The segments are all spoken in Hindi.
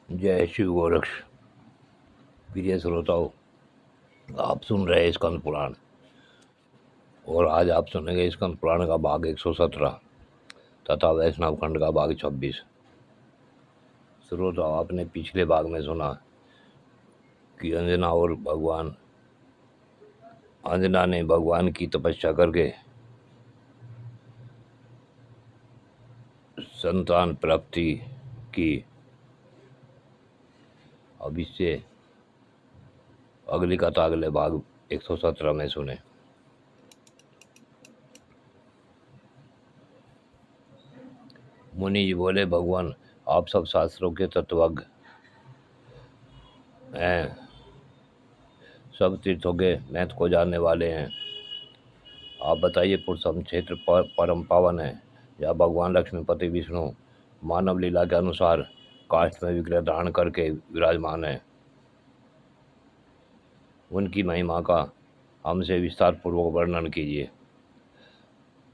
जय श्री गोरक्ष। प्रिय श्रोताओं, आप सुन रहे हैं स्कंद पुराण और आज आप सुनेंगे स्कंद पुराण का भाग 117 तथा वैष्णव खंड का भाग 26। श्रोताओं, आपने पिछले भाग में सुना कि अंजना ने भगवान की तपस्या करके संतान प्राप्ति की। अब इससे अगली कथा अगले भाग 117 में सुने। मुनि जी बोले, भगवान आप सब शास्त्रों के तत्वज्ञ हैं, सब तीर्थों के महत्व को जानने वाले हैं। आप बताइए, पुरुषोत्तम क्षेत्र परम पावन है, जहाँ भगवान लक्ष्मीपति विष्णु मानव लीला के अनुसार काष्ठ में विग्रह धारण करके विराजमान है। उनकी महिमा का हमसे विस्तार पूर्वक वर्णन कीजिए।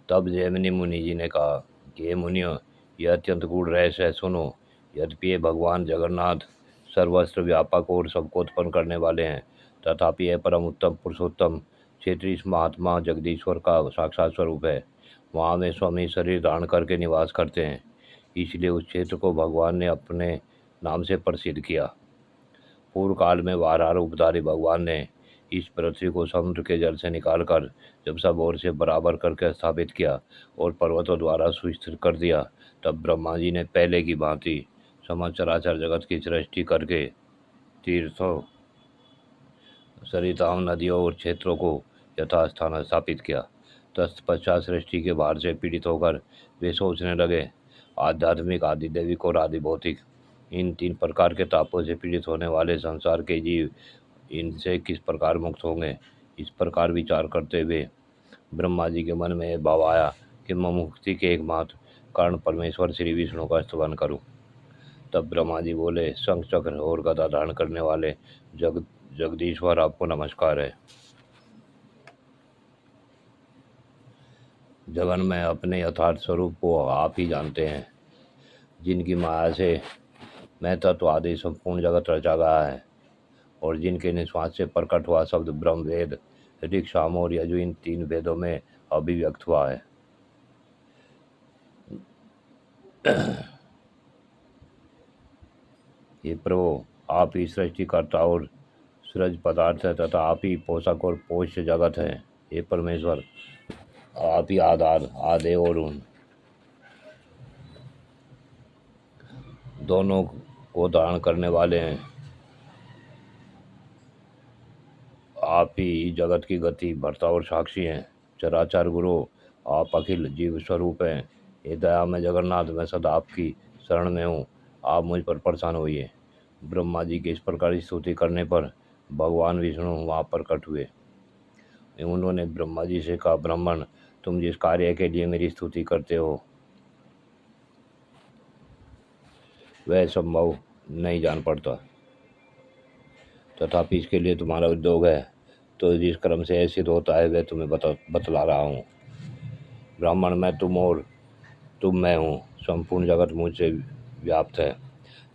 तब जैमिनी मुनि जी ने कहा कि हे मुनियों, यह अत्यंत गूढ़ रहस्य है, सुनो। यद्यपि ये भगवान जगन्नाथ सर्वस्त्र व्यापक और सबको उत्पन्न करने वाले हैं, तथापि यह परम उत्तम पुरुषोत्तम क्षेत्र इस महात्मा जगदीश्वर का साक्षात स्वरूप है। वहाँ वे स्वामी शरीर धारण करके निवास करते हैं, इसलिए उस क्षेत्र को भगवान ने अपने नाम से प्रसिद्ध किया। पूर्व काल में वाराह रूपधारी भगवान ने इस पृथ्वी को समुद्र के जल से निकालकर जब सब ओर से बराबर करके स्थापित किया और पर्वतों द्वारा सुस्थिर कर दिया, तब ब्रह्मा जी ने पहले की भांति समस्त चराचर जगत की सृष्टि करके तीर्थों, सरिताओं, नदियों और क्षेत्रों को यथास्थान स्थापित किया। तत्पश्चात सृष्टि के भार से पीड़ित होकर वे सोचने लगे, आध्यात्मिक, आदि दैविक और आदि भौतिक, इन तीन प्रकार के तापों से पीड़ित होने वाले संसार के जीव इनसे किस प्रकार मुक्त होंगे। इस प्रकार विचार करते हुए ब्रह्मा जी के मन में यह भाव आया कि मैं मुक्ति के एकमात्र कारण परमेश्वर श्री विष्णु का स्तवन करूं। तब ब्रह्मा जी बोले, शंख चक्र और गदा धारण करने वाले जगदीश्वर, आपको नमस्कार है। जगन में अपने यथार्थ स्वरूप को आप ही जानते हैं, जिनकी माया से मैं तत्व आदि संपूर्ण जगत रचा गया है और जिनके निश्वास से प्रकट हुआ शब्द ब्रह्म वेद, ऋग, साम और यजु इन तीन वेदों में अभिव्यक्त हुआ है। ये प्रभु, आप ही सृष्टिकर्ता और सूरज पदार्थ है तथा आप ही पोषक और पोष्य जगत है। हे परमेश्वर, आप ही आधार, आदि और उन दोनों को धारण करने वाले हैं। आप ही जगत की गति, भर्ता और साक्षी हैं। चराचर गुरु, आप अखिल जीव स्वरूप हैं। हे दया में जगन्नाथ, मैं सदा आपकी शरण में हूँ, आप मुझ पर प्रसन्न होइए। ब्रह्मा जी के इस प्रकार स्तुति करने पर भगवान विष्णु वहाँ प्रकट हुए। उन्होंने ब्रह्मा जी से कहा, ब्राह्मण, तुम जिस कार्य के लिए मेरी स्तुति करते हो वह संभव नहीं जान पड़ता, तथापि इसके लिए तुम्हारा उद्योग है, तो जिस क्रम से सिद्ध होता है वह तुम्हें बतला रहा हूँ। ब्राह्मण, मैं तुम और तुम मैं हूँ, संपूर्ण जगत मुझसे व्याप्त है।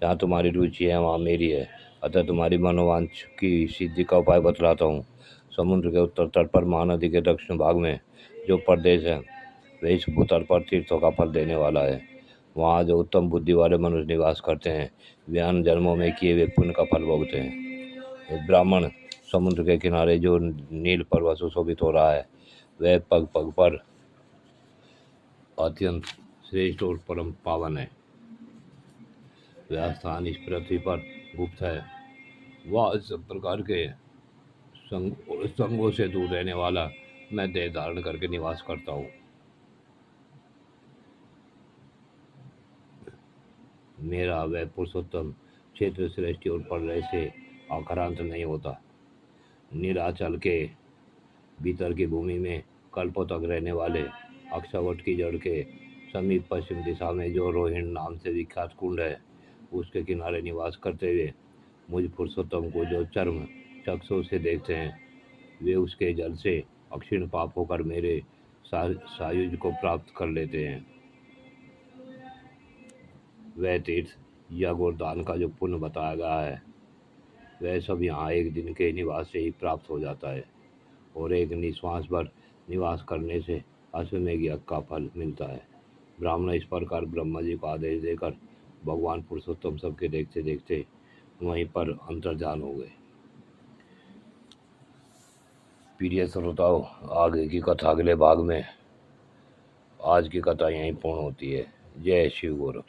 जहाँ तुम्हारी रुचि है वहाँ मेरी है, अतः तुम्हारी मनोवांछ की सिद्धि का उपाय बतलाता हूँ। समुद्र के उत्तर तट पर महानदी के दक्षिण भाग में जो प्रदेश है वह इस भूतल पर तीर्थों का फल देने वाला है। वहाँ जो उत्तम बुद्धि वाले मनुष्य निवास करते हैं, वे अन्य जन्मों में किए हुए पुण्य का फल भोगते हैं। ब्राह्मण, समुद्र के किनारे जो नील पर्वत सुशोभित हो रहा है वह पग पग पर अत्यंत श्रेष्ठ और परम पावन है। वह स्थान इस पृथ्वी पर गुप्त है। वह सब प्रकार के संगों से दूर रहने वाला मैं देह धारण करके निवास करता हूँ। मेरा वह पुरुषोत्तम क्षेत्र सृष्टि और प्रलय से आक्रांत नहीं होता। नीलाचल के भीतर की भूमि में कल्पों तक रहने वाले अक्षवट की जड़ के समीप पश्चिम दिशा में जो रोहिणी नाम से विख्यात कुंड है, उसके किनारे निवास करते हुए मुझ पुरुषोत्तम को जो चर्म चक्षु से देखते हैं, वे उसके जल से अक्षीण पाप होकर मेरे सायुज को प्राप्त कर लेते हैं। वह तीर्थ यज्ञ और दान का जो पुण्य बताया गया है वह सब यहाँ एक दिन के निवास से ही प्राप्त हो जाता है, और एक निश्वास भर निवास करने से अश्वमेध यज्ञ का फल मिलता है। ब्राह्मण इस प्रकार ब्रह्मा जी को आदेश देकर भगवान पुरुषोत्तम सबके देखते देखते वहीं पर अंतर्धान हो गए। प्रिय श्रोताओ, आगे की कथा अगले भाग में। आज की कथा यहीं पूर्ण होती है। जय शिव गोरख।